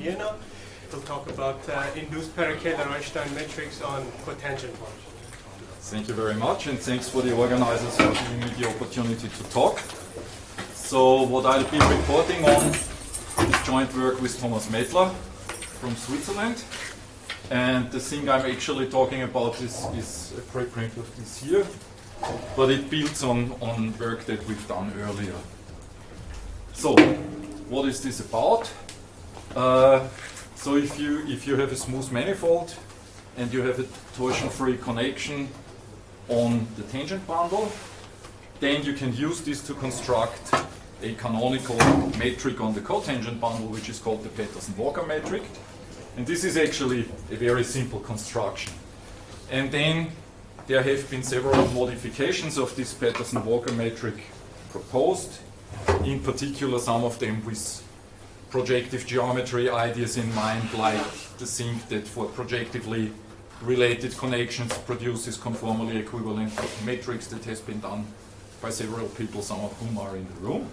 Vienna. We'll talk about induced para-Kähler-Einstein metrics on cotangent functions. Thank you very much, and thanks for the organizers for giving me the opportunity to talk. So what I'll be reporting on is joint work with Thomas Mettler from Switzerland. And the thing I'm actually talking about is a preprint of this here, but it builds on work that we've done earlier. So, what is this about? So if you have a smooth manifold and you have a torsion-free connection on the tangent bundle, then you can use this to construct a canonical metric on the cotangent bundle, which is called the Petersen-Walker metric. And this is actually a very simple construction. And then there have been several modifications of this Petersen-Walker metric proposed, in particular some of them with projective geometry ideas in mind, like the thing that for projectively related connections produces conformally equivalent metrics that has been done by several people, some of whom are in the room.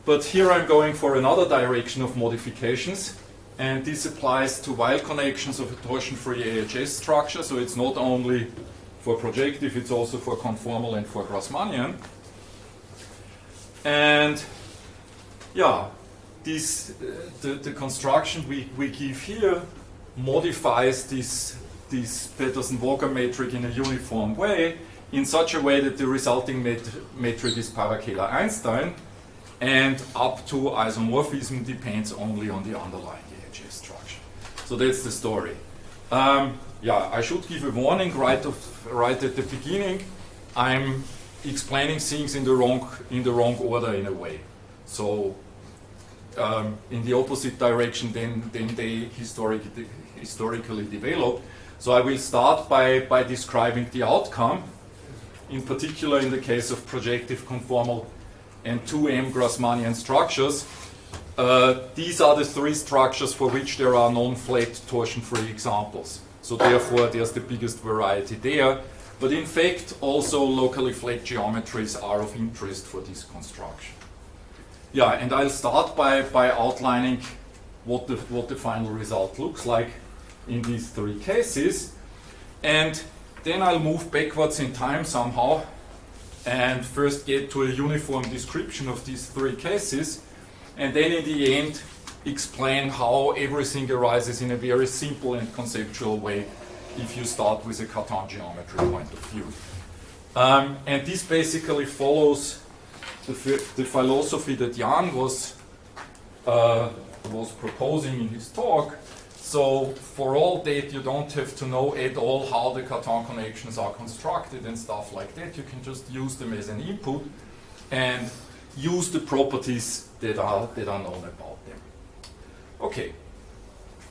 But here I'm going for another direction of modifications, and this applies to wile connections of a torsion-free AHS structure, so it's not only for projective, it's also for conformal and for Grassmannian. And yeah, the construction we give here modifies this Petersen-Walker metric in a uniform way, in such a way that the resulting metric is para-Kähler-Einstein, and up to isomorphism depends only on the underlying AHS structure. So that's the story. Yeah, I should give a warning right at the beginning. I'm explaining things in the wrong order in a way. So in the opposite direction than they historically developed. So I will start by describing the outcome, in particular in the case of projective conformal and 2M Grassmannian structures. These are the three structures for which there are non-flat torsion-free examples. So therefore there's the biggest variety there. But in fact also locally flat geometries are of interest for this construction. Yeah, and I'll start by outlining what the final result looks like in these three cases. And then I'll move backwards in time somehow and first get to a uniform description of these three cases, and then in the end explain how everything arises in a very simple and conceptual way if you start with a Cartan geometry point of view. And this basically follows the philosophy that Jan was proposing in his talk. So for all that, you don't have to know at all how the Cartan connections are constructed and stuff like that. You can just use them as an input and use the properties that are known about them. Okay,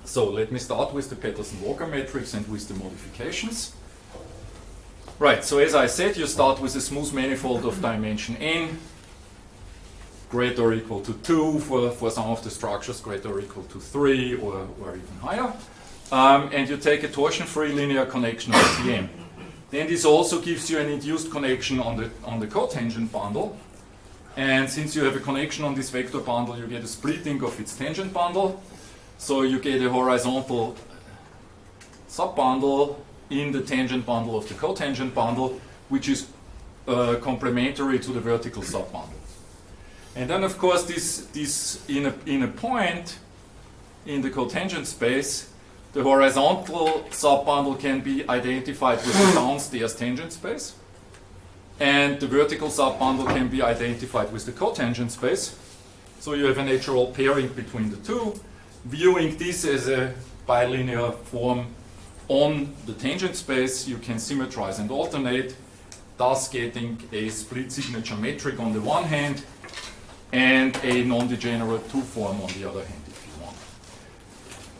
so let me start with the Petersen-Walker matrix and with the modifications. Right, so as I said, you start with a smooth manifold of dimension n, greater or equal to 2, for some of the structures greater or equal to 3 or even higher. And you take a torsion-free linear connection of Tm. Then this also gives you an induced connection on the cotangent bundle. And since you have a connection on this vector bundle, you get a splitting of its tangent bundle. So you get a horizontal subbundle in the tangent bundle of the cotangent bundle, which is complementary to the vertical subbundle. And then, of course, this in a point in the cotangent space, the horizontal subbundle can be identified with the downstairs tangent space, and the vertical subbundle can be identified with the cotangent space. So you have a natural pairing between the two. Viewing this as a bilinear form on the tangent space, you can symmetrize and alternate, thus getting a split signature metric on the one hand, and a non-degenerate 2 form on the other hand, if you want.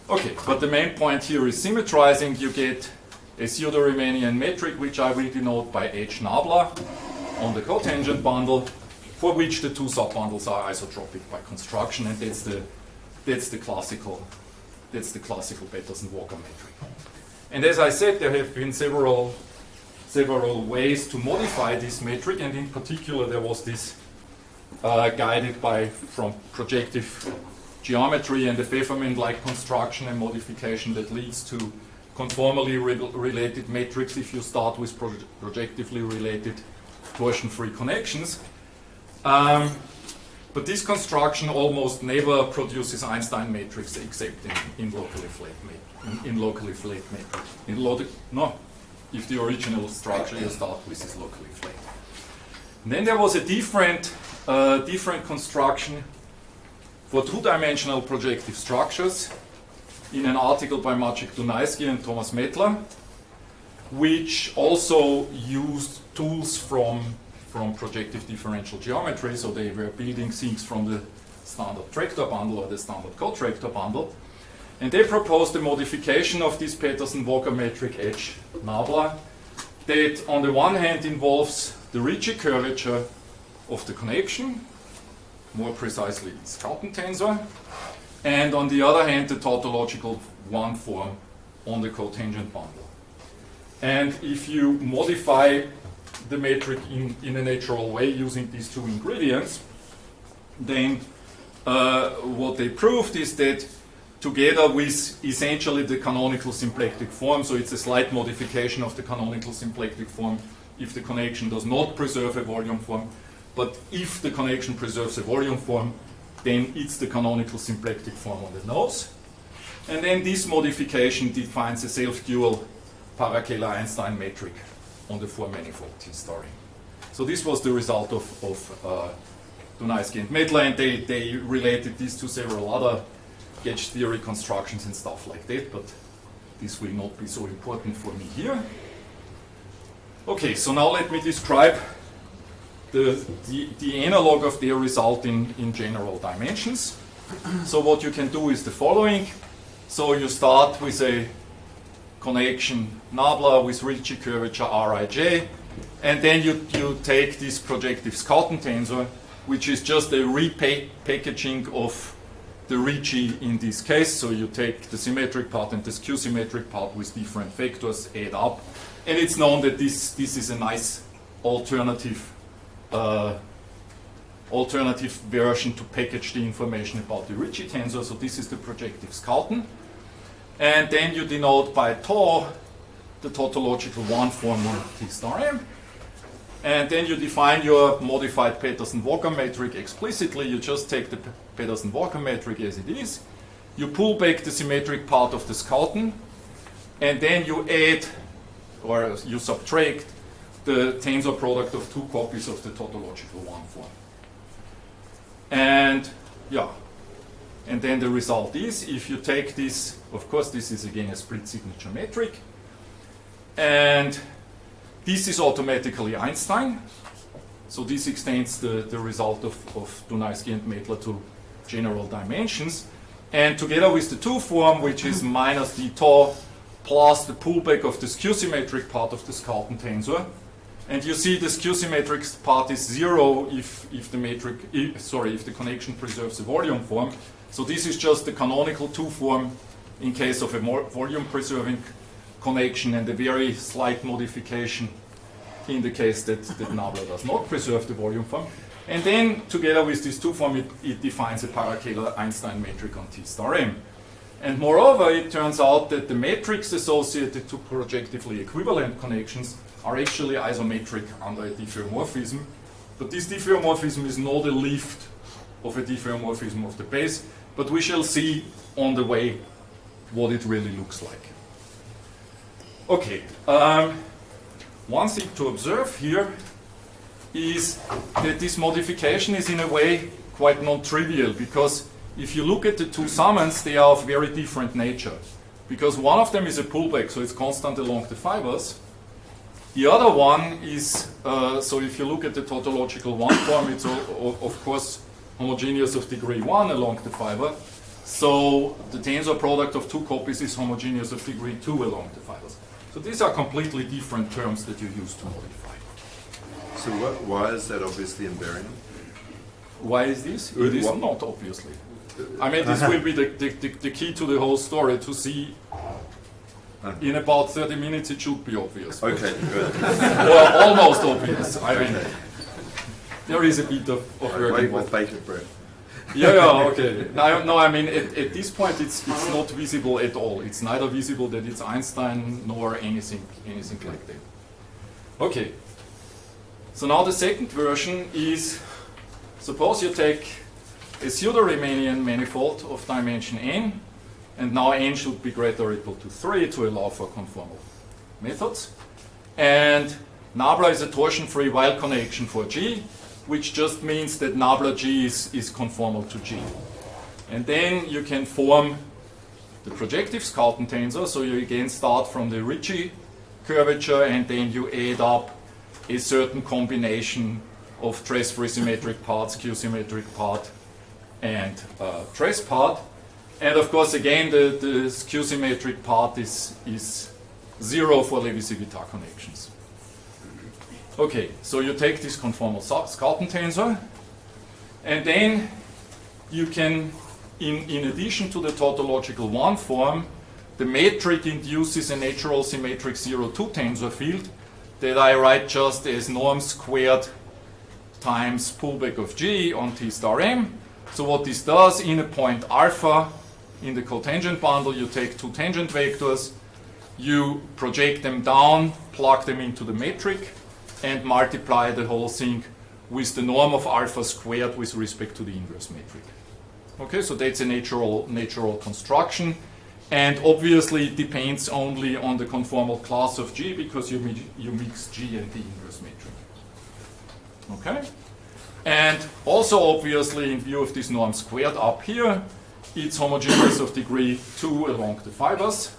Okay, but the main point here is symmetrizing. You get a pseudo-Riemannian metric, which I will denote by H nabla on the cotangent bundle, for which the two subbundles are isotropic by construction, and that's the classical Petersen-Walker metric. And as I said, there have been several ways to modify this metric, and in particular there was this guided from projective geometry and the Pfefferman-like construction and modification that leads to conformally related metrics if you start with projectively related torsion-free connections. But this construction almost never produces Einstein matrix except in locally flat matrix. If the original structure you start with is locally flat. And then there was a different construction for two-dimensional projective structures in an article by Maciek Dunajski and Thomas Mettler, which also used tools from projective differential geometry, so they were building things from the standard tractor bundle or the standard co-tractor bundle. And they proposed a modification of this Petersen-Walker metric H nabla that on the one hand involves the Ricci curvature of the connection, more precisely its Scouten tensor, and on the other hand the tautological one form on the cotangent bundle. And if you modify the metric in a natural way using these two ingredients, then what they proved is that together with essentially the canonical symplectic form, so it's a slight modification of the canonical symplectic form if the connection does not preserve a volume form, but if the connection preserves a volume form, then it's the canonical symplectic form on the nose. And then this modification defines a self-dual para-Kähler-Einstein metric on the four-manifold T star M. So this was the result of Dunajski and Mettler, and they related this to several other gauge theory constructions and stuff like that, but this will not be so important for me here. Okay, so now let me describe the analog of their result in general dimensions. So what you can do is the following. So you start with a connection nabla with Ricci curvature Rij, and then you take this projective Scouten tensor, which is just a repackaging of the Ricci in this case. So you take the symmetric part and the skew-symmetric part with different vectors, add up, and it's known that this is a nice alternative version to package the information about the Ricci tensor. So this is the projective Scouten. And then you denote by tau the tautological one form on T star M. And then you define your modified Petersen-Walker metric explicitly. You just take the Petersen-Walker metric as it is. You pull back the symmetric part of the Scouten. And then you add, or you subtract, the tensor product of two copies of the tautological one form. And yeah. And then the result is, if you take this, of course this is again a split signature metric, and this is automatically Einstein, so this extends the result of Dunajski and Mettler to general dimensions, and together with the two form, which is minus d tau plus the pullback of the skew-symmetric part of the Scouten tensor, and you see the skew-symmetric part is 0 if the connection preserves a volume form. So this is just the canonical two form in case of a more volume preserving connection, and a very slight modification in the case that nabla does not preserve the volume form. And then together with this two form it defines a para-Kähler-Einstein metric on T star M. And moreover, it turns out that the metrics associated to projectively equivalent connections are actually isometric under a diffeomorphism. But this diffeomorphism is not a lift of a diffeomorphism of the base, but we shall see on the way what it really looks like. Okay, one thing to observe here is that this modification is in a way quite non-trivial, because if you look at the two summons, they are of very different nature. Because one of them is a pullback, so it's constant along the fibers. The other one is, so if you look at the tautological one form, it's of course homogeneous of degree 1 along the fiber. So the tensor product of two copies is homogeneous of degree 2 along the fibers. So these are completely different terms that you use to modify. So why is that obviously invariant? Why is this? It is not, obviously. I mean, this will be the key to the whole story, to see in about 30 minutes it should be obvious. Okay, good. Or almost obvious. I mean, there is a bit of I work wait involved. with bated breath. Yeah, okay. No, I mean, at this point, it's not visible at all. It's neither visible that it's Einstein nor anything like that. Okay. So now the second version is, suppose you take a pseudo-Riemannian manifold of dimension n, and now n should be greater or equal to 3 to allow for conformal methods. And nabla is a torsion-free Weil connection for G, which just means that nabla G is conformal to G. And then you can form the projective Scouten tensor, so you again start from the Ricci curvature and then you add up a certain combination of trace-free symmetric parts, Q-symmetric part, and trace part. And of course, again, the Q-symmetric part is 0 for Levi-Civita connections. Okay, so you take this conformal Scouten tensor, and then you can, in addition to the tautological 1 form, the metric induces a natural symmetric 0-2 tensor field that I write just as norm squared times pullback of G on T star M. So what this does, in a point alpha, in the cotangent bundle, you take two tangent vectors, you project them down, plug them into the metric, and multiply the whole thing with the norm of alpha squared with respect to the inverse metric. Okay, so that's a natural construction, and obviously it depends only on the conformal class of G because you mix G and the inverse metric. Okay, and also obviously in view of this norm squared up here, it's homogeneous of degree 2 along the fibers,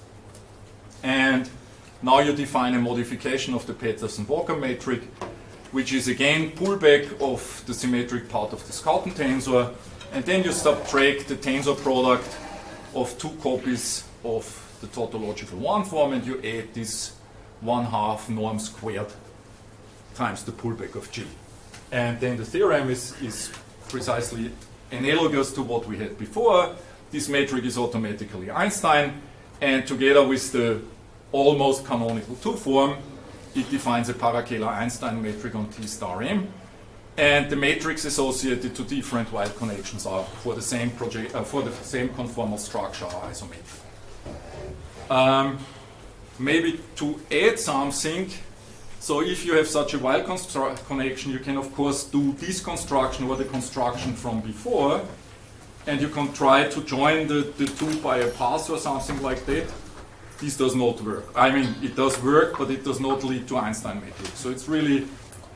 and now you define a modification of the Petersen-Walker metric, which is again pullback of the symmetric part of the Scouten tensor, and then you subtract the tensor product of two copies of the tautological 1 form, and you add this 1/2 norm squared times the pullback of G. And then the theorem is precisely analogous to what we had before. This metric is automatically Einstein, and together with the almost canonical 2 form, it defines a para-Kähler-Einstein metric on T star M, and the matrix associated to different Weil connections are for the same conformal structure are isometric. Maybe to add something, so if you have such a Weil connection, you can of course do this construction or the construction from before, and you can try to join the two by a path or something like that. This does not work. I mean, it does work, but it does not lead to Einstein metric. So it's really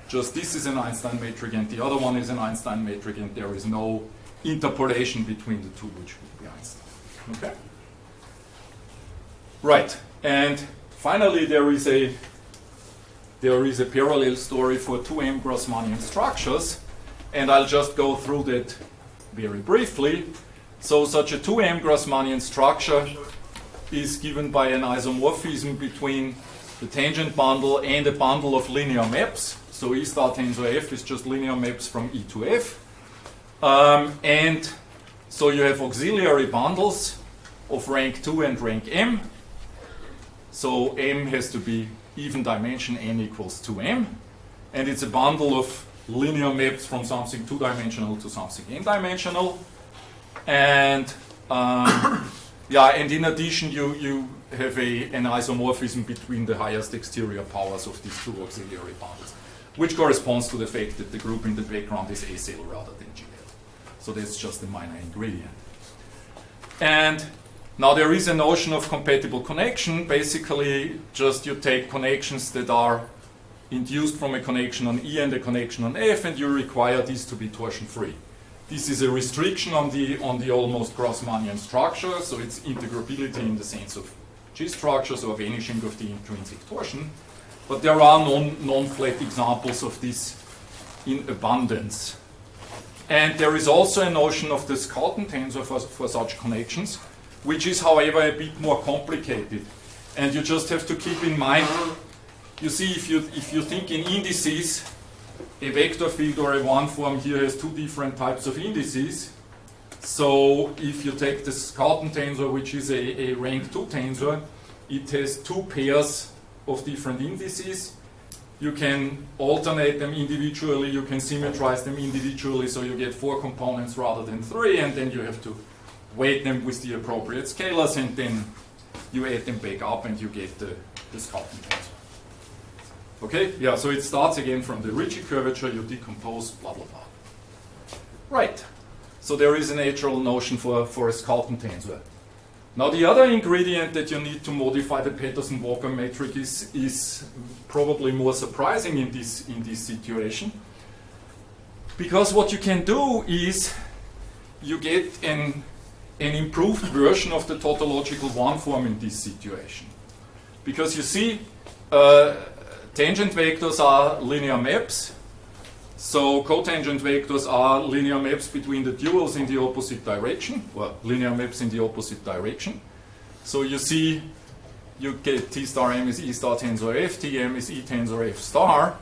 just this is an Einstein metric and the other one is an Einstein metric, and there is no interpolation between the two, which would be Einstein. Okay? Right. And finally, there is a parallel story for 2M Grassmannian structures, and I'll just go through that very briefly. So such a 2M Grassmannian structure is given by an isomorphism between the tangent bundle and a bundle of linear maps. So E star tensor F is just linear maps from E to F. And so you have auxiliary bundles of rank 2 and rank M. So M has to be even dimension n equals 2M. And it's a bundle of linear maps from something 2-dimensional to something n-dimensional. And and in addition, you have an isomorphism between the highest exterior powers of these two auxiliary bundles, which corresponds to the fact that the group in the background is A cell rather than G cell. So that's just a minor ingredient. And now there is a notion of compatible connection. Basically, just you take connections that are induced from a connection on E and a connection on F, and you require these to be torsion-free. This is a restriction on the almost Grassmannian structure, so it's integrability in the sense of G structures or vanishing of the intrinsic torsion. But there are non-flat examples of this in abundance. And there is also a notion of the Scouten tensor for such connections, which is, however, a bit more complicated. And you just have to keep in mind, you see, if you think in indices, a vector field or a 1 form here has two different types of indices. So if you take the Scouten tensor, which is a rank 2 tensor, it has two pairs of different indices. You can alternate them individually, you can symmetrize them individually, so you get 4 components rather than 3, and then you have to weight them with the appropriate scalars, and then you add them back up and you get the Scouten tensor. Okay, yeah, so it starts again from the Ricci curvature, you decompose, blah, blah, blah. Right, so there is a natural notion for a Scouten tensor. Now the other ingredient that you need to modify the Petersen-Walker metric is probably more surprising in this situation, because what you can do is you get an improved version of the tautological one form in this situation. Because you see, tangent vectors are linear maps, so cotangent vectors are linear maps between the duals in the opposite direction, or linear maps in the opposite direction. So you see, you get T star M is E star tensor F, Tm is E tensor F star.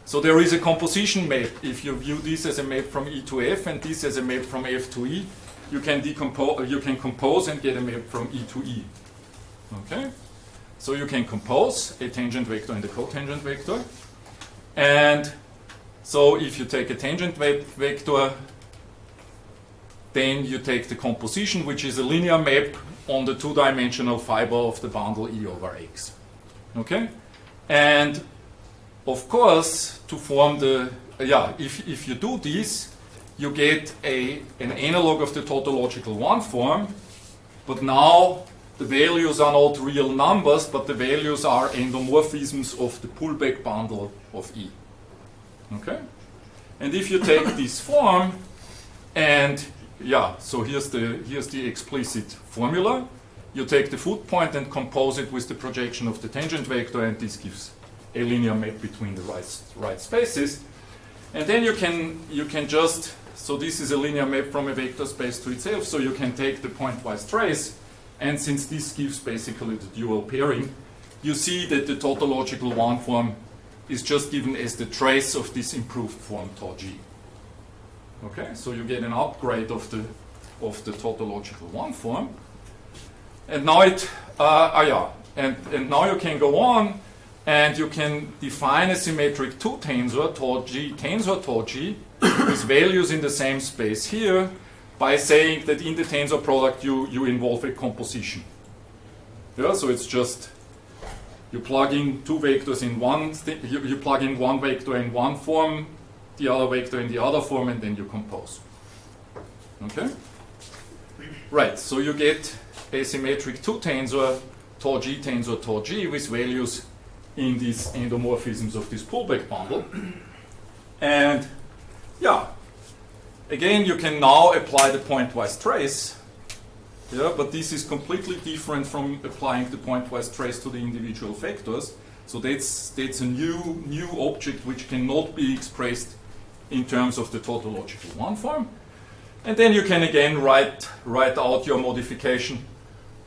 So there is a composition map. If you view this as a map from E to F and this as a map from F to E, you can compose and get a map from E to E. Okay? So you can compose a tangent vector and a cotangent vector. And so if you take a tangent vector, then you take the composition, which is a linear map on the 2-dimensional fiber of the bundle E over X. Okay? And of course, to form the, if you do this, you get an analog of the tautological one form, but now the values are not real numbers, but the values are endomorphisms of the pullback bundle of E. Okay? And if you take this form, and so here's the explicit formula. You take the foot point and compose it with the projection of the tangent vector, and this gives a linear map between the right spaces. And then you can just, so this is a linear map from a vector space to itself, so you can take the pointwise trace, and since this gives basically the dual pairing, you see that the tautological one form is just given as the trace of this improved form tau G. Okay, so you get an upgrade of the tautological one form, and now and now you can go on, and you can define a symmetric 2 tensor tau G with values in the same space here by saying that in the tensor product you involve a composition. Yeah, so it's just you plug in 2 vectors in one. You plug in one vector in one form, the other vector in the other form, and then you compose. Okay? Right, so you get a symmetric 2 tensor tau G with values in these endomorphisms of this pullback bundle. And again, you can now apply the pointwise trace. Yeah, but this is completely different from applying the pointwise trace to the individual vectors. So that's a new object which cannot be expressed in terms of the tautological one form. And then you can again write out your modification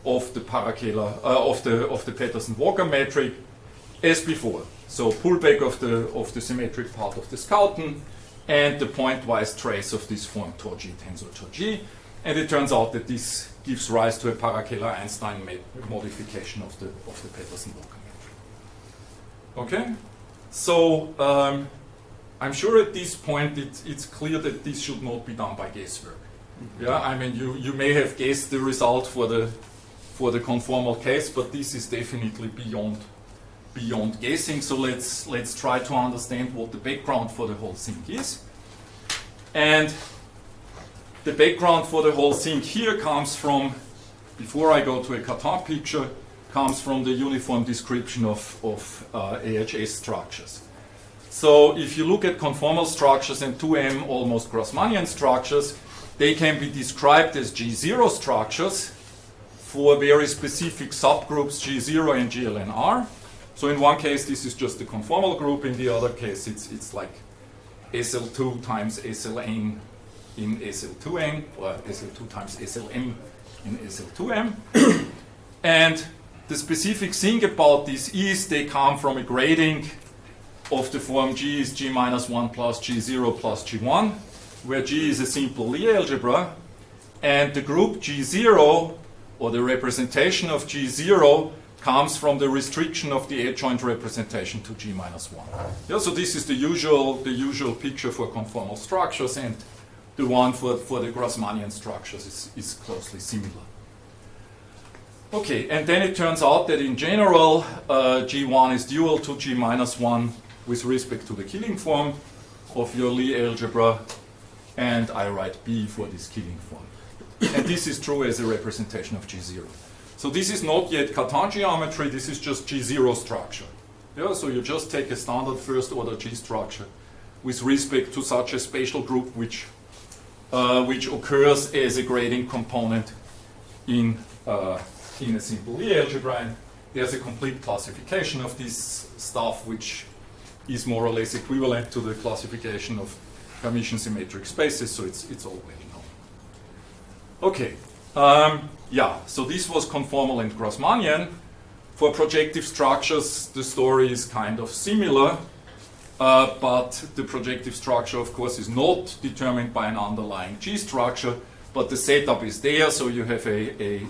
of the para-Kähler of the Petersen-Walker metric as before. So pullback of the symmetric part of the Scouten and the pointwise trace of this form tau G tensor tau G. And it turns out that this gives rise to a para-Kähler-Einstein modification of the Petersen-Walker metric. Okay? So I'm sure at this point it's clear that this should not be done by guesswork. Yeah, I mean you may have guessed the result for the conformal case, but this is definitely beyond guessing. So let's try to understand what the background for the whole thing is. And the background for the whole thing here comes from, before I go to a Cartan picture, comes from the uniform description of AHS structures. So if you look at conformal structures and 2M almost Grassmannian structures, they can be described as G0 structures for very specific subgroups G0 and GLNR. So in one case this is just a conformal group, in the other case it's like SL2 times SLN in SL2M, or SL2 times SLM in SL2M. And the specific thing about this is they come from a grading of the form G is G minus 1 plus G0 plus G1, where G is a simple Lie algebra, and the group G0, or the representation of G0, comes from the restriction of the adjoint representation to G minus 1. Yeah, so this is the usual picture for conformal structures, and the one for the Grassmannian structures is closely similar. Okay, and then it turns out that in general, G1 is dual to G minus 1 with respect to the Killing form of your Lie algebra, and I write B for this Killing form. And this is true as a representation of G0. So this is not yet Cartan geometry, this is just G0 structure. Yeah, so you just take a standard first order G structure with respect to such a spatial group which occurs as a grading component in a simple Lie algebra. And there's a complete classification of this stuff which is more or less equivalent to the classification of Hermitian symmetric spaces, so it's all well known. Okay. Yeah, so this was conformal and Grassmannian. For projective structures, the story is kind of similar, but the projective structure, of course, is not determined by an underlying G structure, but the setup is there, so you have a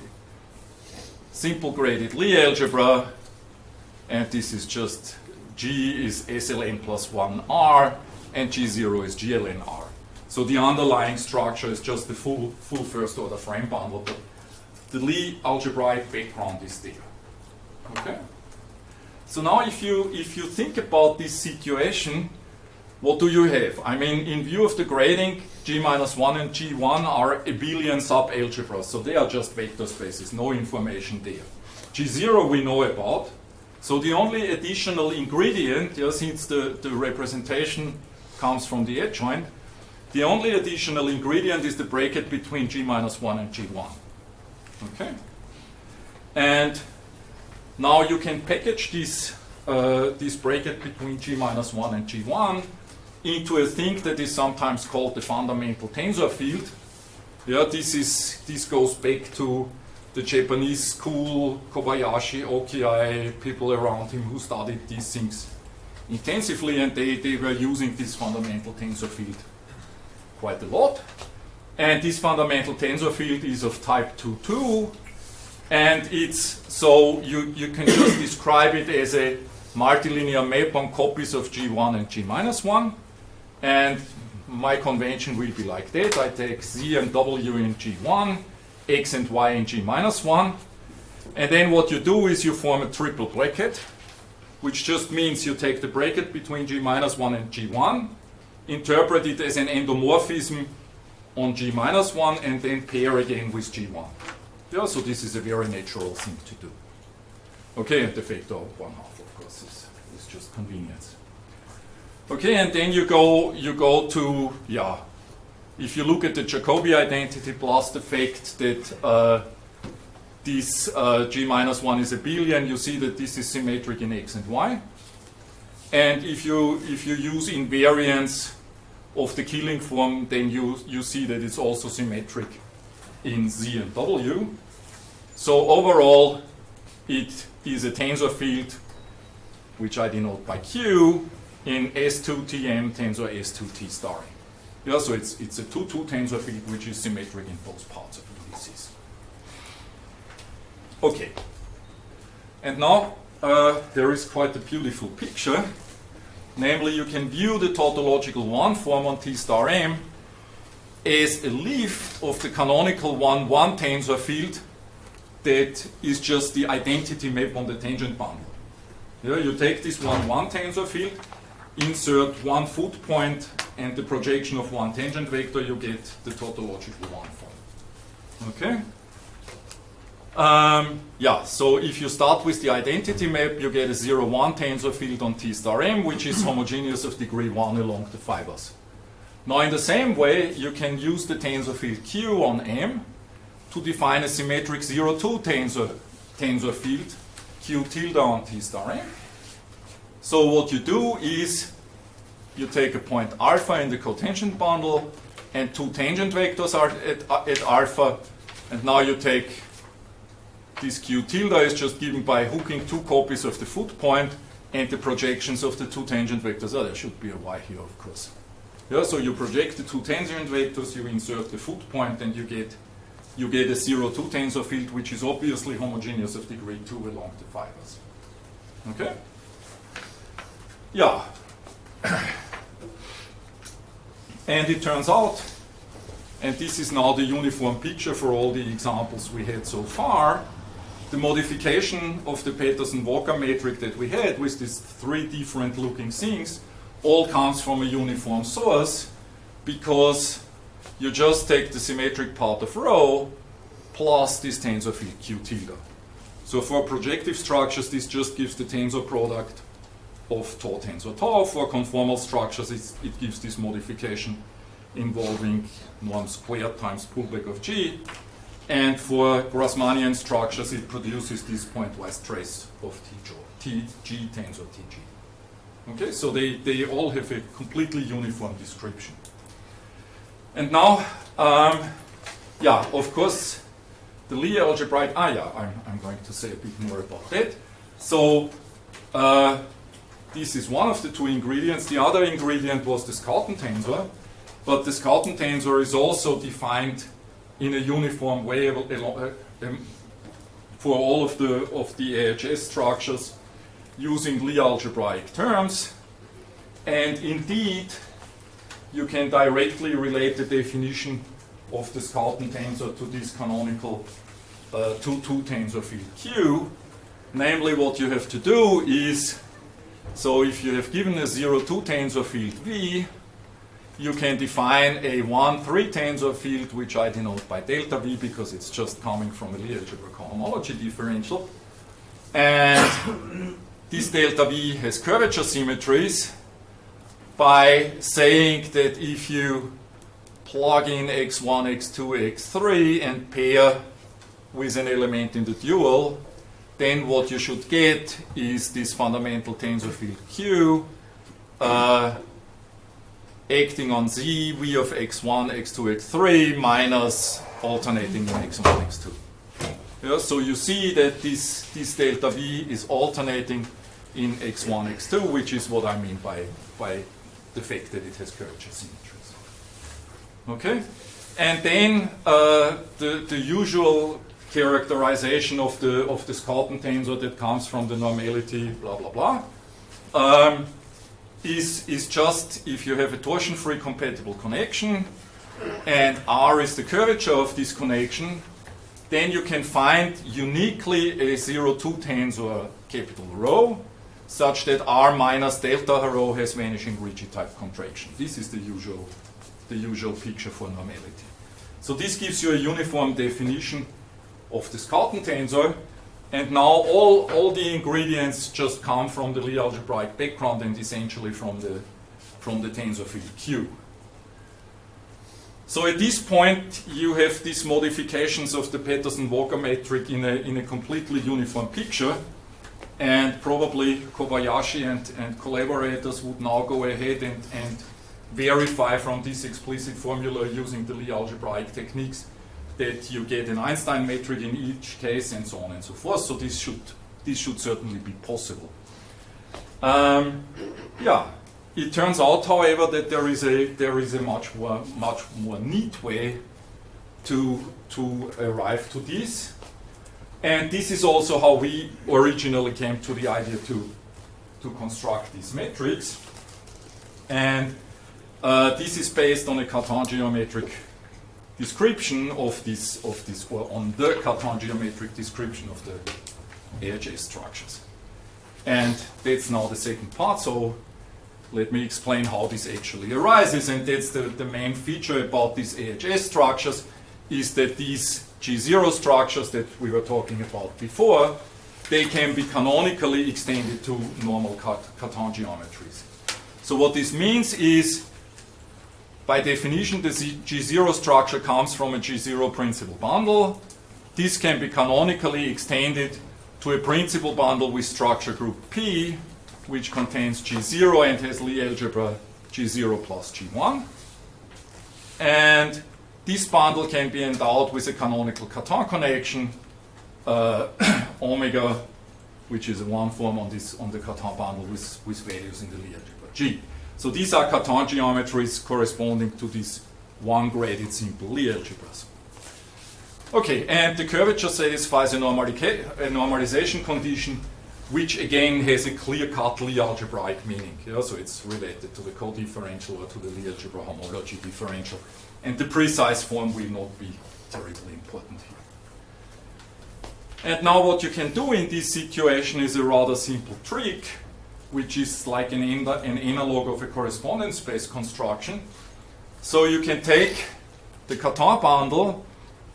simple graded Lie algebra, and this is just G is SLN plus 1R, and G0 is GLNR. So the underlying structure is just the full first order frame bundle, but the Lie algebraic background is there. Okay? So now if you think about this situation, what do you have? I mean, in view of the grading, G minus 1 and G1 are abelian sub-algebras, so they are just vector spaces, no information there. G0 we know about, so the only additional ingredient, since the representation comes from the adjoint, the only additional ingredient is the bracket between G minus 1 and G1. Okay? And now you can package this bracket between G minus 1 and G1 into a thing that is sometimes called the fundamental tensor field. Yeah, this goes back to the Japanese school, Kobayashi, Oki, people around him who studied these things intensively, and they were using this fundamental tensor field quite a lot. And this fundamental tensor field is of type 2-2, and it's so you can just describe it as a multilinear map on copies of G1 and G minus 1. And my convention will be like that. I take Z and W in G1, X and Y in G minus 1. And then what you do is you form a triple bracket, which just means you take the bracket between G minus 1 and G1, interpret it as an endomorphism on G minus 1, and then pair again with G1. Yeah, so this is a very natural thing to do. Okay, and the factor of 1/2, of course, is just convenience. Okay, and then you go to, yeah, if you look at the Jacobi identity plus the fact that this G minus 1 is abelian, you see that this is symmetric in X and Y. And if you use invariance of the Killing form, then you see that it's also symmetric in Z and W. So overall, it is a tensor field, which I denote by Q, in S2Tm tensor S2T star. Yeah, so it's a 2-2 tensor field which is symmetric in both parts of indices. Okay. And now there is quite a beautiful picture. Namely, you can view the tautological 1 form on T star M as a leaf of the canonical 1-1 tensor field that is just the identity map on the tangent bundle. Yeah, you take this 1-1 tensor field, insert one foot point and the projection of one tangent vector, you get the tautological 1 form. Okay? Yeah, so if you start with the identity map, you get a 0-1 tensor field on T star M, which is homogeneous of degree 1 along the fibers. Now, in the same way, you can use the tensor field Q on M to define a symmetric 0-2 tensor field Q tilde on T star M. So what you do is you take a point alpha in the cotangent bundle and two tangent vectors are at alpha, and now you take this Q tilde is just given by hooking two copies of the foot point and the projections of the two tangent vectors. Oh, there should be a Y here, of course. Yeah, so you project the two tangent vectors, you insert the foot point, and you get you get a 0,2 tensor field, which is obviously homogeneous of degree 2 along the fibers. Okay? Yeah. And it turns out, and this is now the uniform picture for all the examples we had so far, the modification of the Peterson-Walker metric that we had with these three different looking things all comes from a uniform source, because you just take the symmetric part of rho plus this tensor field Q tilde. So for projective structures, this just gives the tensor product of tau tensor tau. For conformal structures, it gives this modification involving norm squared times pullback of G. And for Grassmannian structures, it produces this pointwise trace of G tensor Tg. Okay, so they all have a completely uniform description. And now, yeah, of course, the Lie algebraic, I'm going to say a bit more about that. So, this is one of the two ingredients. The other ingredient was the Schouten tensor, but the Schouten tensor is also defined in a uniform way for all of the AHS structures using Lie algebraic terms. And indeed, you can directly relate the definition of the Schouten tensor to this canonical 2,2 tensor field Q. Namely, what you have to do is, so if you have given a 0,2 tensor field V, you can define a 1,3 tensor field, which I denote by delta V because it's just coming from a Lie algebra cohomology differential. And this delta V has curvature symmetries by saying that if you plug in x1, x2, x3 and pair with an element in the dual, then what you should get is this fundamental tensor field Q acting on Z, V of x1, x2, x3 minus alternating in x1, x2. Yeah, so you see that this delta V is alternating in x1, x2, which is what I mean by the fact that it has curvature symmetries. Okay? And then the usual characterization of the Schouten tensor that comes from the normality, blah, blah, blah, is just if you have a torsion-free compatible connection and R is the curvature of this connection, then you can find uniquely a 0,2 tensor capital rho such that R minus delta rho has vanishing rigid type contraction. This is the usual picture for normality. So this gives you a uniform definition of the Schouten tensor, and now all the ingredients just come from the Lie algebraic background and essentially from the tensor field Q. So at this point you have these modifications of the Peterson-Walker metric in a completely uniform picture, and probably Kobayashi and collaborators would now go ahead and verify from this explicit formula using the Lie algebraic techniques that you get an Einstein metric in each case and so on and so forth. So this should certainly be possible. Yeah, it turns out, however, that there is a much more neat way to arrive to this. And this is also how we originally came to the idea to construct these metrics. And this is based on a Cartan geometric description of this, or on the Cartan geometric description of the AHS structures. And that's now the second part. So let me explain how this actually arises. And that's the main feature about these AHS structures, is that these G0 structures that we were talking about before, they can be canonically extended to normal Cartan geometries. So what this means is, by definition, the G0 structure comes from a G0 principal bundle. This can be canonically extended to a principal bundle with structure group P, which contains G0 and has Lie algebra G0 plus G1. And this bundle can be endowed with a canonical Cartan connection, omega, which is a one form on the Cartan bundle with values in the Lie algebra G. So these are Cartan geometries corresponding to these one-graded simple Lie algebras. Okay, and the curvature satisfies a normalization condition, which again has a clear-cut Lie algebraic meaning. Yeah? So it's related to the co-differential or to the Lie algebra homology differential. And the precise form will not be terribly important here. And now what you can do in this situation is a rather simple trick, which is like an analog of a correspondence space construction. So you can take the Cartan bundle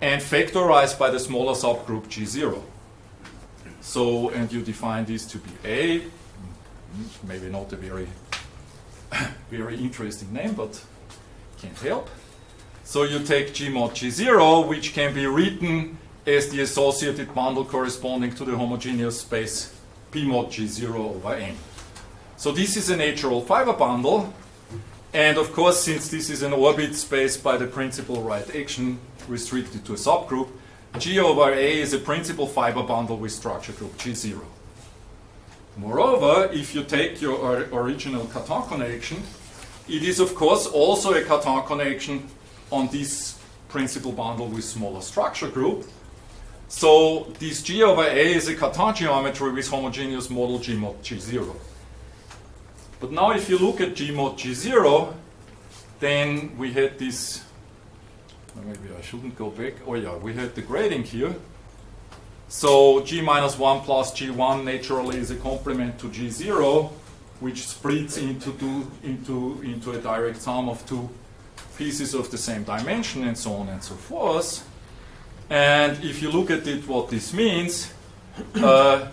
and factorize by the smaller subgroup G0. So, and you define this to be A, maybe not a very, very interesting name, but can't help. So you take G mod G0, which can be written as the associated bundle corresponding to the homogeneous space P mod G0 over N. So this is a natural fiber bundle, and of course, since this is an orbit space by the principal right action restricted to a subgroup, G over A is a principal fiber bundle with structure group G0. Moreover, if you take your original Cartan connection, it is of course also a Cartan connection on this principal bundle with smaller structure group. So this G over A is a Cartan geometry with homogeneous model G mod G0. But now if you look at G mod G0, then we had this, maybe I shouldn't go back, oh yeah, we had the grading here. So G minus 1 plus G1 naturally is a complement to G0, which splits into a direct sum of two pieces of the same dimension and so on and so forth. And if you look at it, what this means, then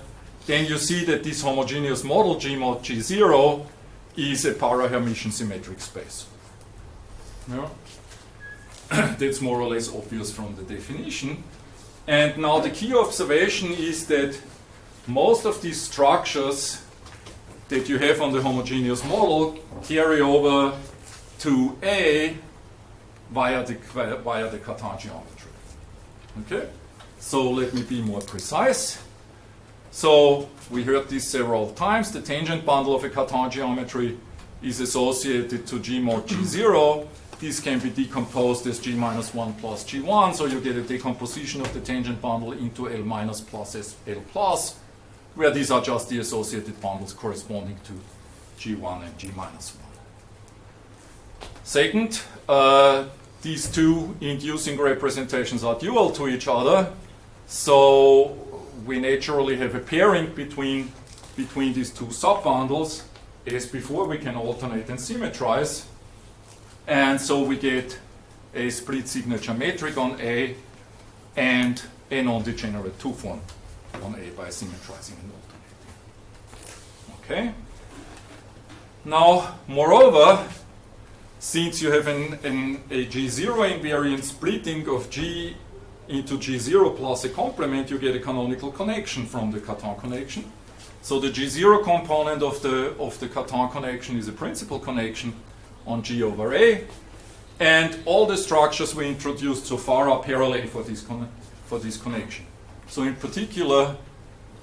you see that this homogeneous model G mod G0 is a para-Hermitian symmetric space. Yeah. That's more or less obvious from the definition. And now the key observation is that most of these structures that you have on the homogeneous model carry over to A via the Cartan geometry. Okay? So let me be more precise. So we heard this several times. The tangent bundle of a Cartan geometry is associated to G mod G0. This can be decomposed as G minus 1 plus G1, so you get a decomposition of the tangent bundle into L minus plus S L plus, where these are just the associated bundles corresponding to G1 and G minus 1. Second, these two inducing representations are dual to each other, so we naturally have a pairing between these two subbundles. As before, we can alternate and symmetrize. And so we get a split signature metric on A and a non-degenerate two-form on A by symmetrizing and alternating. Okay? Now, moreover, since you have a G0 invariant splitting of G into G0 plus a complement, you get a canonical connection from the Cartan connection. So the G0 component of the Cartan connection is a principal connection on G over A, and all the structures we introduced so far are parallel for this connection. So in particular,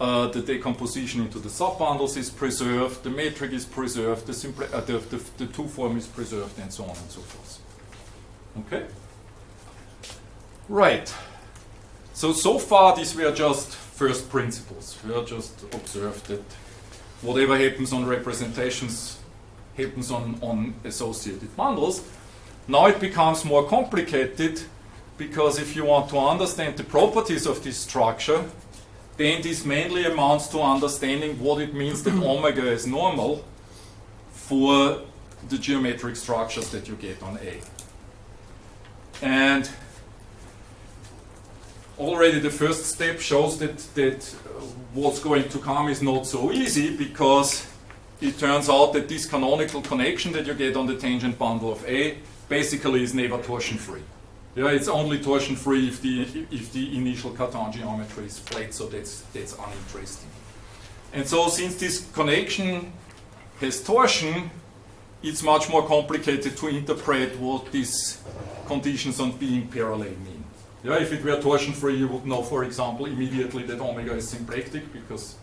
the decomposition into the subbundles is preserved, the metric is preserved, the two-form is preserved, and so on and so forth. Okay? Right. So far these were just first principles. We are just observed that whatever happens on representations happens on associated bundles. Now it becomes more complicated, because if you want to understand the properties of this structure, then this mainly amounts to understanding what it means that omega is normal for the geometric structures that you get on A. And already the first step shows that what's going to come is not so easy, because it turns out that this canonical connection that you get on the tangent bundle of A basically is never torsion-free. Yeah, it's only torsion-free if the initial Cartan geometry is flat, so that's uninteresting. And so since this connection has torsion, it's much more complicated to interpret what these conditions on being parallel mean. Yeah, if it were torsion-free, you would know, for example, immediately that omega is symplectic, because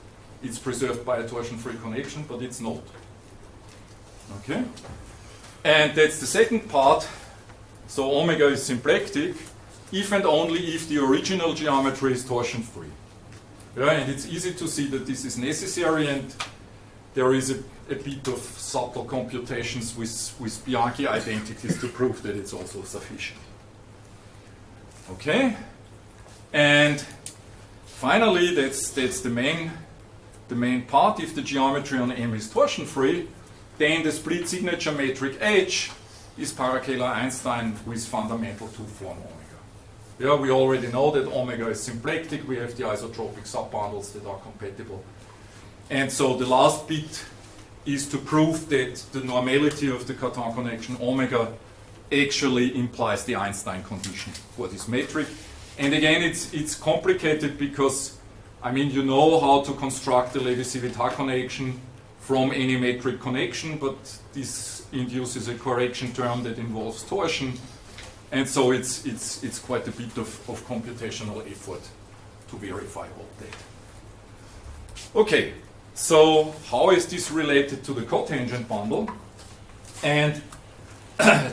it's preserved by a torsion-free connection, but it's not. Okay? And that's the second part. So omega is symplectic, if and only if the original geometry is torsion-free. Yeah, and it's easy to see that this is necessary, and there is a bit of subtle computations with Bianchi identities to prove that it's also sufficient. Okay, and finally, that's the main part. If the geometry on M is torsion-free, then the split signature metric H is para-Kähler-Einstein with fundamental two-form omega. Yeah, we already know that omega is symplectic. We have the isotropic subbundles that are compatible. And so the last bit is to prove that the normality of the Cartan connection omega actually implies the Einstein condition for this metric. And again, it's complicated because, I mean, you know how to construct the Levi-Civita connection from any metric connection, but this induces a correction term that involves torsion, and so it's quite a bit of computational effort to verify all that. Okay, so how is this related to the cotangent bundle? And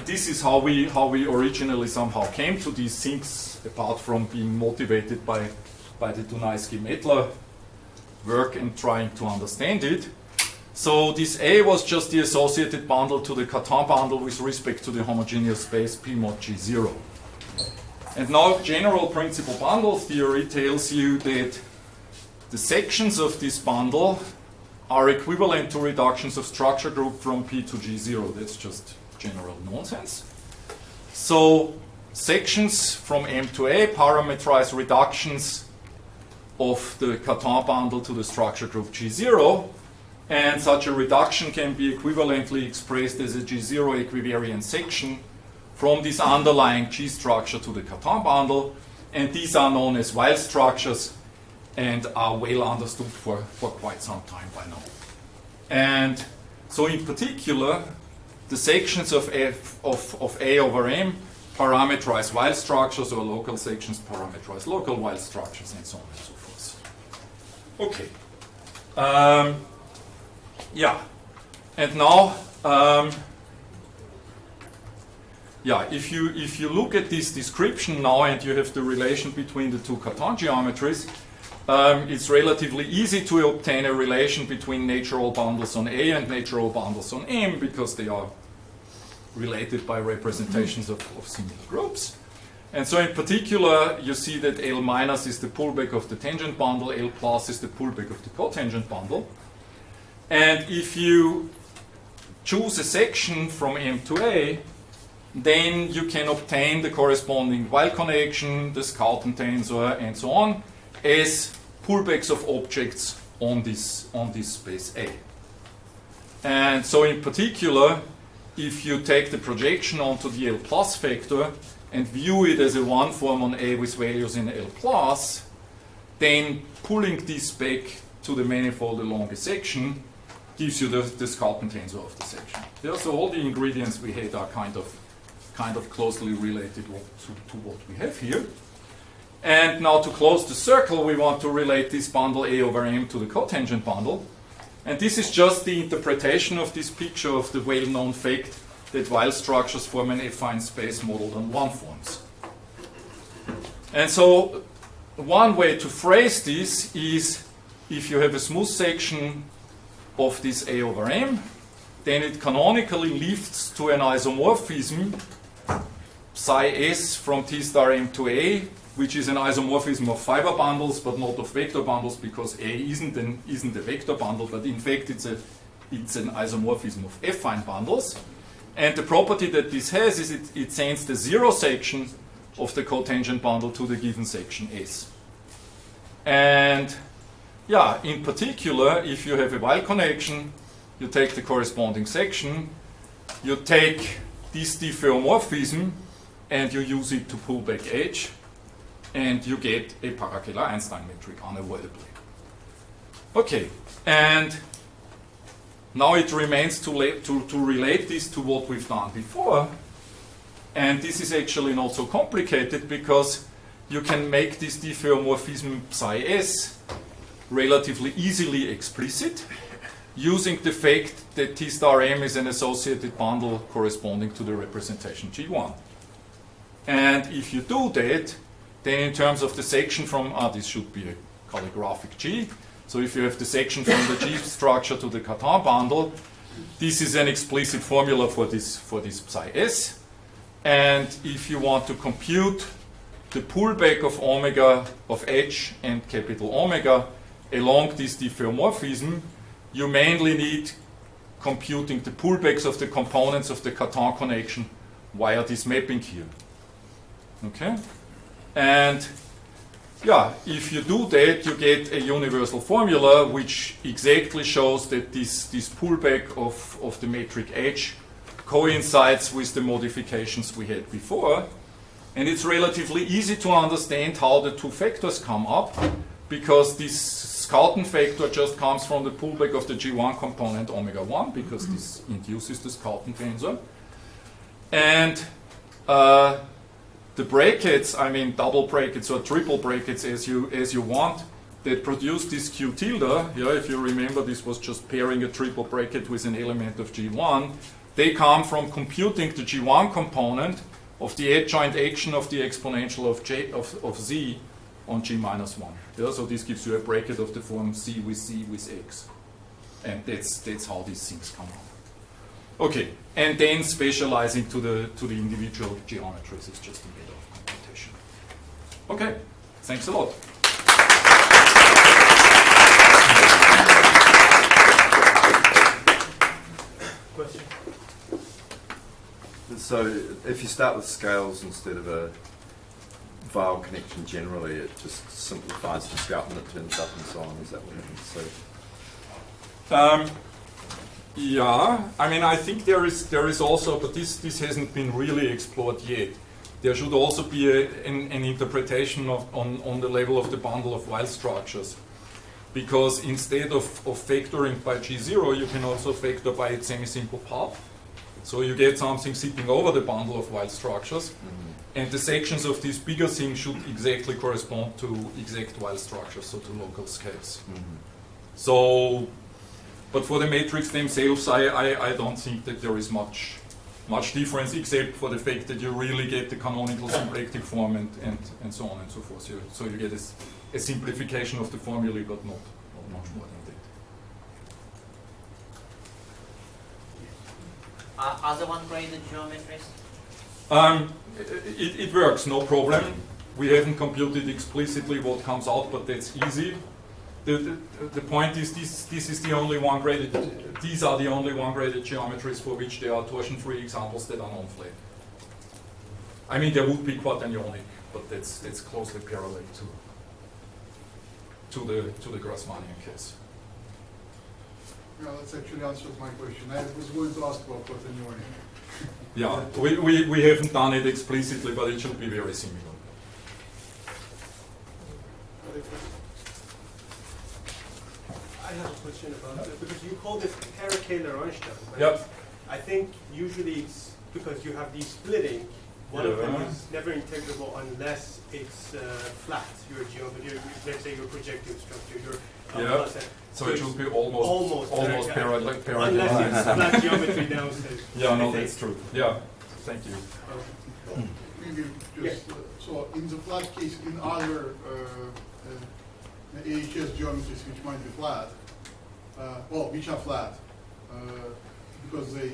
this is how we originally somehow came to these things, apart from being motivated by the Dunajsky-Mettler work and trying to understand it. So this A was just the associated bundle to the Cartan bundle with respect to the homogeneous space P mod G0. And now general principal bundle theory tells you that the sections of this bundle are equivalent to reductions of structure group from P to G0. That's just general nonsense. So sections from M to A parameterize reductions of the Cartan bundle to the structure group G0, and such a reduction can be equivalently expressed as a G0 equivariant section from this underlying G structure to the Cartan bundle, and these are known as Weil structures and are well understood for quite some time by now. And so in particular, the sections of A over M parameterize Weil structures, or local sections parameterize local Weil structures, and so on and so forth. Okay. Yeah, and now, if you look at this description now and you have the relation between the two Cartan geometries, it's relatively easy to obtain a relation between natural bundles on A and natural bundles on M, because they are related by representations of similar groups. And so in particular, you see that L minus is the pullback of the tangent bundle, L plus is the pullback of the cotangent bundle. And if you choose a section from M to A, then you can obtain the corresponding Weil connection, the Schouten tensor, and so on, as pullbacks of objects on this space A. And so in particular, if you take the projection onto the L plus vector and view it as a one form on A with values in L plus, then pulling this back to the manifold along a section gives you the Schouten tensor of the section. Yeah, so all the ingredients we had are kind of closely related to what we have here. And now to close the circle, we want to relate this bundle A over M to the cotangent bundle. And this is just the interpretation of this picture of the well-known fact that Weil structures form an affine space modeled on one forms. And so one way to phrase this is, if you have a smooth section of this A over M, then it canonically lifts to an isomorphism psi s from T star M to A, which is an isomorphism of fiber bundles but not of vector bundles, because A isn't a vector bundle, but in fact it's an isomorphism of affine bundles. And the property that this has is it sends the zero section of the cotangent bundle to the given section S. And yeah, in particular, if you have a Weil connection, you take the corresponding section, you take this diffeomorphism, and you use it to pull back H, and you get a para-Kähler-Einstein metric unavoidably. Okay, and now it remains to relate this to what we've done before, and this is actually not so complicated, because you can make this diffeomorphism psi s relatively easily explicit, using the fact that T star M is an associated bundle corresponding to the representation G1. And if you do that, then in terms of the section from, this should be a calligraphic G. So if you have the section from the G structure to the Cartan bundle, this is an explicit formula for this psi s. And if you want to compute the pullback of omega of h and capital omega along this diffeomorphism, you mainly need computing the pullbacks of the components of the Cartan connection via this mapping here. Okay? And yeah, if you do that, you get a universal formula which exactly shows that this pullback of the metric H coincides with the modifications we had before. And it's relatively easy to understand how the two factors come up, because this Scouten factor just comes from the pullback of the G1 component omega 1, because this induces the Scouten tensor. And the brackets, I mean double brackets or triple brackets as you want, that produce this Q tilde, yeah, if you remember this was just pairing a triple bracket with an element of G1, they come from computing the G1 component of the adjoint action of the exponential of Z on G minus 1. Yeah, so this gives you a bracket of the form C with X. And that's how these things come out. Okay, and then specializing to the individual geometries is just a matter of computation. Okay, thanks a lot. Question? So if you start with scales instead of a vowel connection generally, it just simplifies the scout and it turns up and so on. Is that what you mean? So yeah, I mean, I think there is also, but this hasn't been really explored yet. There should also be an interpretation on the level of the bundle of Weil structures, because instead of factoring by G0, you can also factor by its semi-simple part. So you get something sitting over the bundle of Weil structures, and the sections of this bigger thing should exactly correspond to exact Weil structures, so to local scales. So, but for the matrix themselves, I don't think that there is much difference, except for the fact that you really get the canonical symplectic form and so on and so forth. So you get a simplification of the formulae, but not much more than that. Other one-graded geometries? It works, no problem. We haven't computed explicitly what comes out, but that's easy. The point is this is the only one-graded, these are the only one-graded geometries for which there are torsion-free examples that are non-flat. I mean, there would be quaternionic, but that's closely parallel to the Grassmannian case. Yeah, that's actually answers my question. I was going to ask about quaternionic. Yeah, we haven't done it explicitly, but it should be very similar. I have a question about it, because you call this para-Kähler-Einstein, right? Yep. I think usually it's because you have these splitting, one of them is never integrable unless it's flat, your geometry, let's say your projective structure, your so it should be almost parallel. Unless it's flat geometry downstairs. Yeah, no, that's true. Yeah, thank you. Maybe just, so in the flat case, in other AHS geometries which might be flat, which are flat, because they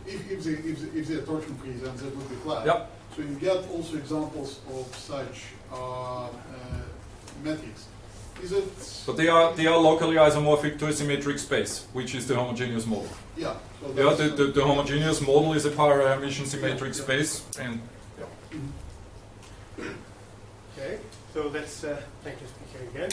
if they're torsion free, then they would be flat. Yep. So you get also examples of such metrics. Is it? But they are locally isomorphic to a symmetric space, which is the homogeneous model. Yeah. So Yeah, the homogeneous model is a para-Hermitian symmetric space, and Okay, so let's thank you, speaker again.